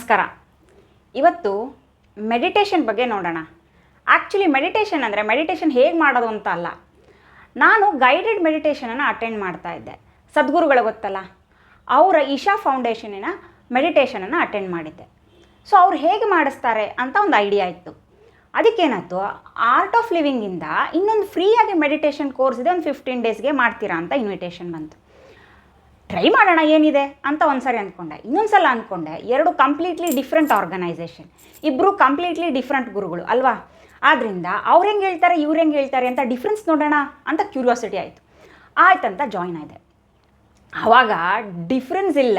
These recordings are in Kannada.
ನಮಸ್ಕಾರ. ಇವತ್ತು ಮೆಡಿಟೇಷನ್ ಬಗ್ಗೆ ನೋಡೋಣ. ಆ್ಯಕ್ಚುಲಿ ಮೆಡಿಟೇಷನ್ ಹೇಗೆ ಮಾಡೋದು ಅಂತ ಅಲ್ಲ. ನಾನು ಗೈಡೆಡ್ ಮೆಡಿಟೇಷನನ್ನು ಅಟೆಂಡ್ ಮಾಡ್ತಾ ಇದ್ದೆ. ಸದ್ಗುರುಗಳು ಗೊತ್ತಲ್ಲ, ಅವರ ಇಶಾ ಫೌಂಡೇಶನಿನ ಮೆಡಿಟೇಷನನ್ನು ಅಟೆಂಡ್ ಮಾಡಿದ್ದೆ. ಸೊ ಅವ್ರು ಹೇಗೆ ಮಾಡಿಸ್ತಾರೆ ಅಂತ ಒಂದು ಐಡಿಯಾ ಇತ್ತು. ಅದಕ್ಕೇನಾಯ್ತು, ಆರ್ಟ್ ಆಫ್ ಲಿವಿಂಗಿಂದ ಇನ್ನೊಂದು ಫ್ರೀಯಾಗಿ ಮೆಡಿಟೇಷನ್ ಕೋರ್ಸ್ ಇದೆ, ಒಂದು 15 ಡೇಸ್ಗೆ ಮಾಡ್ತೀರಾ ಅಂತ ಇನ್ವಿಟೇಷನ್ ಬಂತು. ಟ್ರೈ ಮಾಡೋಣ ಏನಿದೆ ಅಂತ ಒಂದು ಸರಿ ಅಂದ್ಕೊಂಡೆ. ಇನ್ನೊಂದು ಸಲ ಅಂದ್ಕೊಂಡೆ, ಎರಡು ಕಂಪ್ಲೀಟ್ಲಿ ಡಿಫ್ರೆಂಟ್ ಆರ್ಗನೈಸೇಷನ್, ಇಬ್ಬರು ಕಂಪ್ಲೀಟ್ಲಿ ಡಿಫ್ರೆಂಟ್ ಗುರುಗಳು ಅಲ್ವಾ. ಆದ್ದರಿಂದ ಅವ್ರು ಹೆಂಗೆ ಹೇಳ್ತಾರೆ ಇವ್ರು ಹೆಂಗೆ ಹೇಳ್ತಾರೆ ಅಂತ ಡಿಫ್ರೆನ್ಸ್ ನೋಡೋಣ ಅಂತ ಕ್ಯೂರಿಯಾಸಿಟಿ ಆಯಿತು. ಆಯ್ತಂತ ಜಾಯ್ನ್ ಆಯಿತೆ. ಆವಾಗ ಡಿಫ್ರೆನ್ಸ್ ಇಲ್ಲ,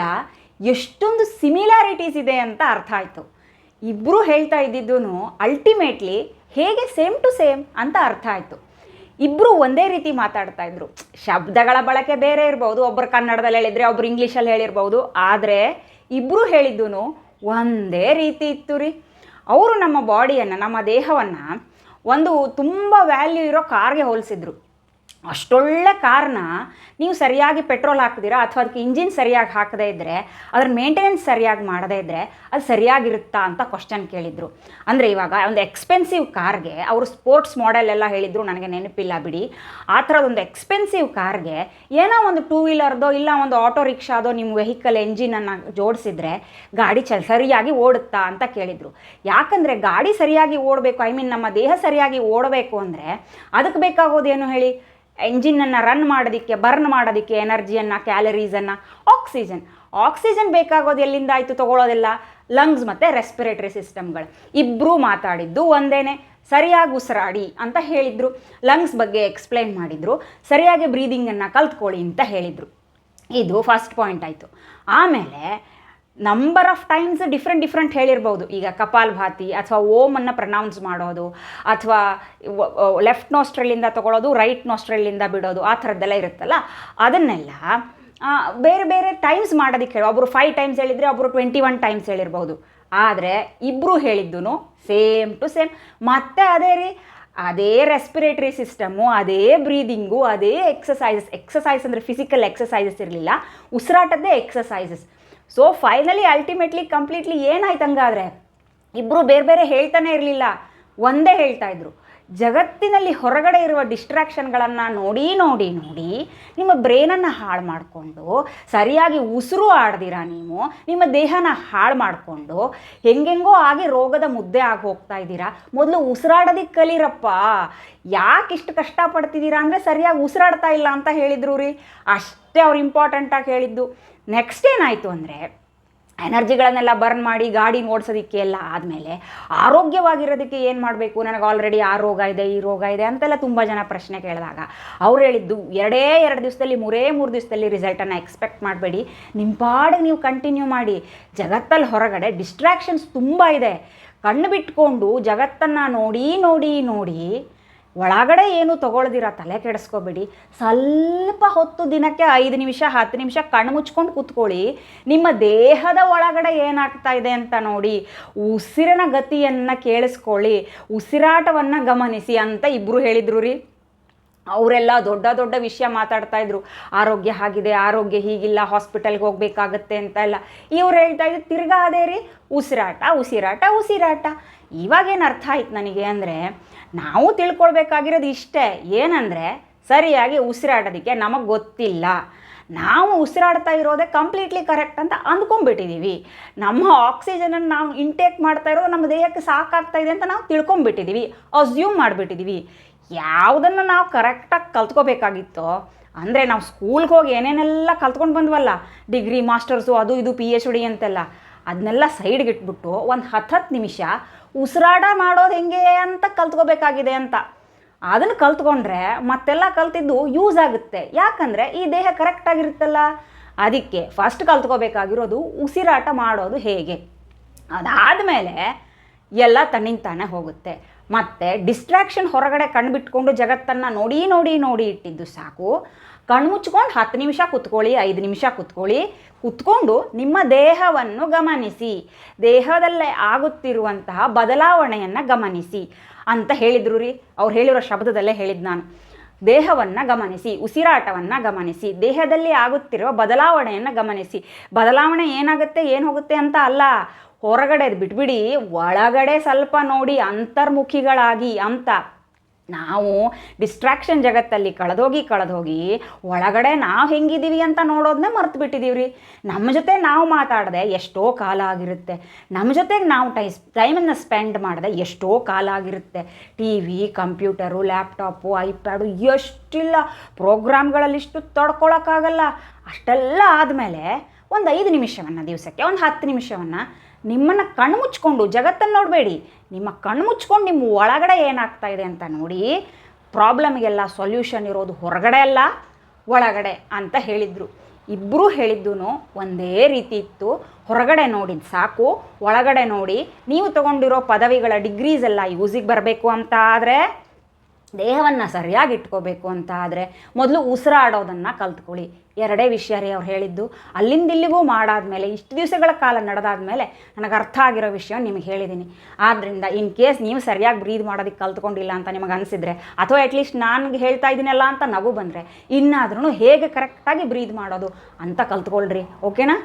ಎಷ್ಟೊಂದು ಸಿಮಿಲಾರಿಟೀಸ್ ಇದೆ ಅಂತ ಅರ್ಥ ಆಯಿತು. ಇಬ್ಬರು ಹೇಳ್ತಾ ಇದ್ದಿದ್ದೂ ಅಲ್ಟಿಮೇಟ್ಲಿ ಹೇಗೆ ಸೇಮ್ ಟು ಸೇಮ್ ಅಂತ ಅರ್ಥ ಆಯಿತು. ಇಬ್ಬರು ಒಂದೇ ರೀತಿ ಮಾತಾಡ್ತಾ ಇದ್ರು. ಶಬ್ದಗಳ ಬಳಕೆ ಬೇರೆ ಇರ್ಬೋದು, ಒಬ್ಬರು ಕನ್ನಡದಲ್ಲಿ ಹೇಳಿದರೆ ಒಬ್ಬರು ಇಂಗ್ಲೀಷಲ್ಲಿ ಹೇಳಿರ್ಬೋದು, ಆದರೆ ಇಬ್ಬರು ಹೇಳಿದ್ದೂ ಒಂದೇ ರೀತಿ ಇತ್ತು ರೀ. ಅವರು ನಮ್ಮ ಬಾಡಿಯನ್ನು, ನಮ್ಮ ದೇಹವನ್ನು ಒಂದು ತುಂಬ ವ್ಯಾಲ್ಯೂ ಇರೋ ಕಾರ್ಗೆ ಹೋಲಿಸಿದ್ರು. ಅಷ್ಟೊಳ್ಳೆ ಕಾರ್ನ ನೀವು ಸರಿಯಾಗಿ ಪೆಟ್ರೋಲ್ ಹಾಕಿದಿರಾ ಅಥವಾ ಅದಕ್ಕೆ ಇಂಜಿನ್ ಸರಿಯಾಗಿ ಹಾಕದೇ ಇದ್ದರೆ, ಅದ್ರ ಮೇಂಟೆನೆನ್ಸ್ ಸರಿಯಾಗಿ ಮಾಡದೇ ಇದ್ದರೆ ಅದು ಸರಿಯಾಗಿರುತ್ತಾ ಅಂತ ಕ್ವಶನ್ ಕೇಳಿದರು. ಅಂದರೆ ಇವಾಗ ಒಂದು ಎಕ್ಸ್ಪೆನ್ಸಿವ್ ಕಾರ್ಗೆ ಅವರು ಸ್ಪೋರ್ಟ್ಸ್ ಮಾಡೆಲ್ ಎಲ್ಲ ಹೇಳಿದರು, ನನಗೆ ನೆನಪಿಲ್ಲ ಬಿಡಿ. ಆ ಥರದೊಂದು ಎಕ್ಸ್ಪೆನ್ಸಿವ್ ಕಾರ್ಗೆ ಏನೋ ಒಂದು 2 ವೀಲರ್ದೋ ಇಲ್ಲ ಒಂದು ಆಟೋ ರಿಕ್ಷಾದೋ ನಿಮ್ಮ ವೆಹಿಕಲ್ ಎಂಜಿನನ್ನು ಜೋಡಿಸಿದ್ರೆ ಗಾಡಿ ಸರಿಯಾಗಿ ಓಡುತ್ತಾ ಅಂತ ಕೇಳಿದರು. ಯಾಕಂದರೆ ಗಾಡಿ ಸರಿಯಾಗಿ ಓಡಬೇಕು, ನಮ್ಮ ದೇಹ ಸರಿಯಾಗಿ ಓಡಬೇಕು ಅಂದರೆ ಅದಕ್ಕೆ ಬೇಕಾಗೋದೇನು ಹೇಳಿ, ಎಂಜಿನನ್ನು ರನ್ ಮಾಡೋದಕ್ಕೆ, ಬರ್ನ್ ಮಾಡೋದಕ್ಕೆ ಎನರ್ಜಿಯನ್ನು, ಕ್ಯಾಲರೀಸನ್ನು, ಆಕ್ಸಿಜನ್ ಬೇಕಾಗೋದು ಎಲ್ಲಿಂದ ಆಯಿತು ತೊಗೊಳ್ಳೋದೆಲ್ಲ ಲಂಗ್ಸ್ ಮತ್ತು ರೆಸ್ಪಿರೇಟರಿ ಸಿಸ್ಟಮ್ಗಳು. ಇಬ್ಬರೂ ಮಾತಾಡಿದ್ದು ಒಂದೇ, ಸರಿಯಾಗಿ ಉಸಿರಾಡಿ ಅಂತ ಹೇಳಿದರು. ಲಂಗ್ಸ್ ಬಗ್ಗೆ ಎಕ್ಸ್ಪ್ಲೈನ್ ಮಾಡಿದರು, ಸರಿಯಾಗಿ ಬ್ರೀದಿಂಗನ್ನು ಕಲ್ತ್ಕೊಳ್ಳಿ ಅಂತ ಹೇಳಿದರು. ಇದು ಫಸ್ಟ್ ಪಾಯಿಂಟ್ ಆಯಿತು. ಆಮೇಲೆ ನಂಬರ್ ಆಫ್ ಟೈಮ್ಸ್ ಡಿಫ್ರೆಂಟ್ ಹೇಳಿರ್ಬೋದು. ಈಗ ಕಪಾಲಭಾತಿ ಅಥವಾ ಓಮನ್ನು ಪ್ರನೌನ್ಸ್ ಮಾಡೋದು, ಅಥವಾ ಲೆಫ್ಟ್ ನೋಸ್ಟ್ರಲ್ಲಿಂದ ತೊಗೊಳ್ಳೋದು, ರೈಟ್ ನೋಸ್ಟ್ರಲ್ಲಿಂದ ಬಿಡೋದು, ಆ ಥರದ್ದೆಲ್ಲ ಇರುತ್ತಲ್ಲ, ಅದನ್ನೆಲ್ಲ ಬೇರೆ ಬೇರೆ ಟೈಮ್ಸ್ ಮಾಡೋದಕ್ಕೆ ಹೇಳಿ, ಒಬ್ಬರು 5 ಟೈಮ್ಸ್ ಹೇಳಿದರೆ ಒಬ್ಬರು 21 ಟೈಮ್ಸ್ ಹೇಳಿರ್ಬೋದು. ಆದರೆ ಇಬ್ಬರು ಹೇಳಿದ್ದೂ ಸೇಮ್ ಟು ಸೇಮ್. ಮತ್ತು ಅದೇ ರೀ, ಅದೇ ರೆಸ್ಪಿರೇಟರಿ ಸಿಸ್ಟಮ್ಮು, ಅದೇ ಬ್ರೀದಿಂಗು, ಅದೇ ಎಕ್ಸಸೈಸ್ ಅಂದರೆ ಫಿಸಿಕಲ್ ಎಕ್ಸಸೈಸಸ್ ಇರಲಿಲ್ಲ, ಉಸಿರಾಟದ್ದೇ exercises. So finally ultimately completely ಏನಾಯ್ತು ಹಂಗಾದರೆ, ಇಬ್ಬರು ಬೇರೆ ಬೇರೆ ಹೇಳ್ತಾನೆ ಇರಲಿಲ್ಲ, ಒಂದೇ ಹೇಳ್ತಾಯಿದ್ರು. ಜಗತ್ತಿನಲ್ಲಿ ಹೊರಗಡೆ ಇರುವ ಡಿಸ್ಟ್ರಾಕ್ಷನ್ಗಳನ್ನು ನೋಡಿ ನಿಮ್ಮ ಬ್ರೈನನ್ನು ಹಾಳು ಮಾಡಿಕೊಂಡು, ಸರಿಯಾಗಿ ಉಸಿರು ಆಡ್ದಿರ ನೀವು ನಿಮ್ಮ ದೇಹನ ಹಾಳು ಮಾಡಿಕೊಂಡು ಹೆಂಗೆಂಗೋ ಆಗಿ ರೋಗದ ಮುದ್ದೆ ಆಗಿ ಹೋಗ್ತಾ ಇದ್ದೀರಾ. ಮೊದಲು ಉಸಿರಾಡೋದಕ್ಕೆ ಕಲೀರಪ್ಪ. ಯಾಕೆ ಇಷ್ಟು ಕಷ್ಟಪಡ್ತಿದ್ದೀರಾ ಅಂದರೆ ಸರಿಯಾಗಿ ಉಸಿರಾಡ್ತಾ ಇಲ್ಲ ಅಂತ ಹೇಳಿದರು ರೀ. ಅಷ್ಟೇ ಅವ್ರು ಇಂಪಾರ್ಟೆಂಟಾಗಿ ಹೇಳಿದ್ದು. ನೆಕ್ಸ್ಟ್ ಏನಾಯಿತು ಅಂದರೆ, ಎನರ್ಜಿಗಳನ್ನೆಲ್ಲ ಬರ್ನ್ ಮಾಡಿ ಗಾಡಿ ಓಡಿಸೋದಕ್ಕೆ ಎಲ್ಲ ಆದಮೇಲೆ ಆರೋಗ್ಯವಾಗಿರೋದಕ್ಕೆ ಏನು ಮಾಡಬೇಕು, ನನಗೆ ಆಲ್ರೆಡಿ ಆ ರೋಗ ಇದೆ, ಈ ರೋಗ ಇದೆ ಅಂತೆಲ್ಲ ತುಂಬ ಜನ ಪ್ರಶ್ನೆ ಕೇಳಿದಾಗ ಅವ್ರು ಹೇಳಿದ್ದು, 2 ದಿವಸದಲ್ಲಿ 3 ದಿವಸದಲ್ಲಿ ರಿಸಲ್ಟನ್ನು ಎಕ್ಸ್ಪೆಕ್ಟ್ ಮಾಡಬೇಡಿ, ನಿಮ್ಮ ಪಾಡಿಗೆ ನೀವು ಕಂಟಿನ್ಯೂ ಮಾಡಿ. ಜಗತ್ತಲ್ಲಿ ಹೊರಗಡೆ ಡಿಸ್ಟ್ರಾಕ್ಷನ್ಸ್ ತುಂಬ ಇದೆ. ಕಣ್ಣು ಬಿಟ್ಕೊಂಡು ಜಗತ್ತನ್ನು ನೋಡಿ ಒಳಗಡೆ ಏನು ತೊಗೊಳ್ದಿರ ತಲೆ ಕೆಡಿಸ್ಕೋಬೇಡಿ. ಸ್ವಲ್ಪ ಹೊತ್ತು, ದಿನಕ್ಕೆ 5 ನಿಮಿಷ 10 ನಿಮಿಷ ಕಣ್ಣು ಮುಚ್ಕೊಂಡು ಕೂತ್ಕೊಳ್ಳಿ. ನಿಮ್ಮ ದೇಹದ ಒಳಗಡೆ ಏನಾಗ್ತಾ ಇದೆ ಅಂತ ನೋಡಿ, ಉಸಿರಿನ ಗತಿಯನ್ನು ಕೇಳಿಸ್ಕೊಳ್ಳಿ, ಉಸಿರಾಟವನ್ನು ಗಮನಿಸಿ ಅಂತ ಇಬ್ಬರು ಹೇಳಿದರು ರೀ. ಅವರೆಲ್ಲ ದೊಡ್ಡ ವಿಷಯ ಮಾತಾಡ್ತಾಯಿದ್ರು. ಆರೋಗ್ಯ ಹಾಗಿದೆ, ಆರೋಗ್ಯ ಹೀಗಿಲ್ಲ, ಹಾಸ್ಪಿಟಲ್ಗೆ ಹೋಗಬೇಕಾಗತ್ತೆ ಅಂತ ಎಲ್ಲ. ಇವ್ರು ಹೇಳ್ತಾ ಇದ್ರು ತಿರ್ಗಾ ಅದೇ ರೀ, ಉಸಿರಾಟ. ಇವಾಗೇನು ಅರ್ಥ ಆಯ್ತು ನನಗೆ ಅಂದರೆ, ನಾವು ತಿಳ್ಕೊಳ್ಬೇಕಾಗಿರೋದು ಇಷ್ಟೇ, ಏನಂದರೆ ಸರಿಯಾಗಿ ಉಸಿರಾಡೋದಕ್ಕೆ ನಮಗೆ ಗೊತ್ತಿಲ್ಲ. ನಾವು ಉಸಿರಾಡ್ತಾ ಇರೋದೇ ಕಂಪ್ಲೀಟ್ಲಿ ಕರೆಕ್ಟ್ ಅಂತ ಅಂದ್ಕೊಂಡ್ಬಿಟ್ಟಿದ್ದೀವಿ. ನಮ್ಮ ಆಕ್ಸಿಜನನ್ನು ನಾವು ಇಂಟೇಕ್ ಮಾಡ್ತಾ ಇರೋದು ನಮ್ಮ ದೇಹಕ್ಕೆ ಸಾಕಾಗ್ತಾ ಇದೆ ಅಂತ ನಾವು ತಿಳ್ಕೊಂಬಿಟ್ಟಿದ್ದೀವಿ, ಅಸ್ಯೂಮ್ ಮಾಡಿಬಿಟ್ಟಿದ್ದೀವಿ. ಯಾವುದನ್ನು ನಾವು ಕರೆಕ್ಟಾಗಿ ಕಲ್ತ್ಕೋಬೇಕಾಗಿತ್ತೋ, ಅಂದರೆ ನಾವು ಸ್ಕೂಲ್ಗೆ ಹೋಗಿ ಏನೇನೆಲ್ಲ ಕಲ್ತ್ಕೊಂಡು ಬಂದ್ವಲ್ಲ, ಡಿಗ್ರಿ, ಮಾಸ್ಟರ್ಸು, ಅದು ಇದು PhD ಅಂತೆಲ್ಲ, ಅದನ್ನೆಲ್ಲ ಸೈಡ್ಗೆ ಇಟ್ಬಿಟ್ಟು ಒಂದು 10 ನಿಮಿಷ ಉಸಿರಾಟ ಮಾಡೋದು ಹೆಂಗೆ ಅಂತ ಕಲ್ತ್ಕೋಬೇಕಾಗಿದೆ ಅಂತ. ಅದನ್ನು ಕಲ್ತ್ಕೊಂಡ್ರೆ ಮತ್ತೆಲ್ಲ ಕಲ್ತಿದ್ದು ಯೂಸ್ ಆಗುತ್ತೆ. ಯಾಕಂದರೆ ಈ ದೇಹ ಕರೆಕ್ಟಾಗಿರುತ್ತಲ್ಲ. ಅದಕ್ಕೆ ಫಸ್ಟ್ ಕಲ್ತ್ಕೋಬೇಕಾಗಿರೋದು ಉಸಿರಾಟ ಮಾಡೋದು ಹೇಗೆ. ಅದಾದಮೇಲೆ ಎಲ್ಲ ತನ್ನಿಂತಾನೆ ಹೋಗುತ್ತೆ. ಮತ್ತು ಡಿಸ್ಟ್ರಾಕ್ಷನ್ ಹೊರಗಡೆ ಕಣ್ಣು ಬಿಟ್ಕೊಂಡು ಜಗತ್ತನ್ನು ನೋಡಿ ಇಟ್ಟಿದ್ದು ಸಾಕು. ಕಣ್ಣು ಮುಚ್ಕೊಂಡು 10 ನಿಮಿಷ ಕೂತ್ಕೊಳ್ಳಿ, 5 ನಿಮಿಷ ಕೂತ್ಕೊಂಡು ನಿಮ್ಮ ದೇಹವನ್ನು ಗಮನಿಸಿ, ದೇಹದಲ್ಲೇ ಆಗುತ್ತಿರುವಂತಹ ಬದಲಾವಣೆಯನ್ನು ಗಮನಿಸಿ ಅಂತ ಹೇಳಿದರು ರೀ. ಅವ್ರು ಹೇಳಿರೋ ಶಬ್ದದಲ್ಲೇ ಹೇಳಿದ್ದು ನಾನು. ದೇಹವನ್ನು ಗಮನಿಸಿ, ಉಸಿರಾಟವನ್ನು ಗಮನಿಸಿ, ದೇಹದಲ್ಲಿ ಆಗುತ್ತಿರುವ ಬದಲಾವಣೆಯನ್ನು ಗಮನಿಸಿ. ಬದಲಾವಣೆ ಏನಾಗುತ್ತೆ ಏನು ಹೋಗುತ್ತೆ ಅಂತ ಅಲ್ಲ, ಹೊರಗಡೆ ಬಿಟ್ಬಿಡಿ, ಒಳಗಡೆ ಸ್ವಲ್ಪ ನೋಡಿ ಅಂತರ್ಮುಖಿಗಳಾಗಿ ಅಂತ. ನಾವು ಡಿಸ್ಟ್ರಾಕ್ಷನ್ ಜಗತ್ತಲ್ಲಿ ಕಳೆದೋಗಿ ಒಳಗಡೆ ನಾವು ಹೆಂಗಿದ್ದೀವಿ ಅಂತ ನೋಡೋದನ್ನೇ ಮರ್ತು ಬಿಟ್ಟಿದ್ದೀವಿ ರೀ. ನಮ್ಮ ಜೊತೆ ನಾವು ಮಾತಾಡದೆ ಎಷ್ಟೋ ಕಾಲ ಆಗಿರುತ್ತೆ, ನಮ್ಮ ಜೊತೆಗೆ ನಾವು ಟೈಮನ್ನು ಸ್ಪೆಂಡ್ ಮಾಡಿದೆ ಎಷ್ಟೋ ಕಾಲ ಆಗಿರುತ್ತೆ. T V, computer, laptop, iPad ಎಷ್ಟಿಲ್ಲ ಪ್ರೋಗ್ರಾಮ್ಗಳಲ್ಲಿಷ್ಟು ತಡ್ಕೊಳಕ್ಕಾಗಲ್ಲ. ಅಷ್ಟೆಲ್ಲ ಆದಮೇಲೆ ಒಂದು 5 ನಿಮಿಷವನ್ನು ದಿವಸಕ್ಕೆ, ಒಂದು 10 ನಿಮಿಷವನ್ನು ನಿಮ್ಮನ್ನು ಕಣ್ಣು ಮುಚ್ಕೊಂಡು, ಜಗತ್ತನ್ನು ನೋಡಬೇಡಿ, ನಿಮ್ಮ ಕಣ್ಣು ಮುಚ್ಕೊಂಡು ನಿಮ್ಮ ಒಳಗಡೆ ಏನಾಗ್ತಾ ಇದೆ ಅಂತ ನೋಡಿ. ಪ್ರಾಬ್ಲಮ್ಗೆಲ್ಲ ಸೊಲ್ಯೂಷನ್ ಇರೋದು ಹೊರಗಡೆ ಅಲ್ಲ, ಒಳಗಡೆ ಅಂತ ಹೇಳಿದರು. ಇಬ್ಬರೂ ಹೇಳಿದ್ದೂ ಒಂದೇ ರೀತಿ ಇತ್ತು. ಹೊರಗಡೆ ನೋಡಿದ ಸಾಕು, ಒಳಗಡೆ ನೋಡಿ. ನೀವು ತೊಗೊಂಡಿರೋ ಪದವಿಗಳ ಡಿಗ್ರೀಸ್ ಎಲ್ಲ ಯೂಸಿಗೆ ಬರಬೇಕು ಅಂತ ಆದರೆ, ದೇಹವನ್ನು ಸರಿಯಾಗಿ ಇಟ್ಕೋಬೇಕು ಅಂತ ಆದರೆ ಮೊದಲು ಉಸಿರಾಡೋದನ್ನು ಕಲ್ತ್ಕೊಳ್ಳಿ. 2 ವಿಷಯ ರೀ ಅವ್ರು ಹೇಳಿದ್ದು. ಅಲ್ಲಿಂದ ಇಲ್ಲಿಗೂ ಮಾಡಾದ್ಮೇಲೆ, ಇಷ್ಟು ದಿವಸಗಳ ಕಾಲ ನಡೆದಾದ್ಮೇಲೆ ನನಗೆ ಅರ್ಥ ಆಗಿರೋ ವಿಷಯ ನಿಮಗೆ ಹೇಳಿದ್ದೀನಿ. ಆದ್ದರಿಂದ ಇನ್ ಕೇಸ್ ನೀವು ಸರಿಯಾಗಿ ಬ್ರೀದ್ ಮಾಡೋದಕ್ಕೆ ಕಲ್ತ್ಕೊಂಡಿಲ್ಲ ಅಂತ ನಿಮಗೆ ಅನಿಸಿದರೆ, ಅಥವಾ ಅಟ್ಲೀಸ್ಟ್ ನಾನು ಹೇಳ್ತಾ ಇದ್ದೀನಲ್ಲ ಅಂತ ನಗು ಬಂದರೆ, ಇನ್ನಾದ್ರೂ ಹೇಗೆ ಕರೆಕ್ಟಾಗಿ ಬ್ರೀದ್ ಮಾಡೋದು ಅಂತ ಕಲ್ತ್ಕೊಳ್ರಿ. ಓಕೆನಾ?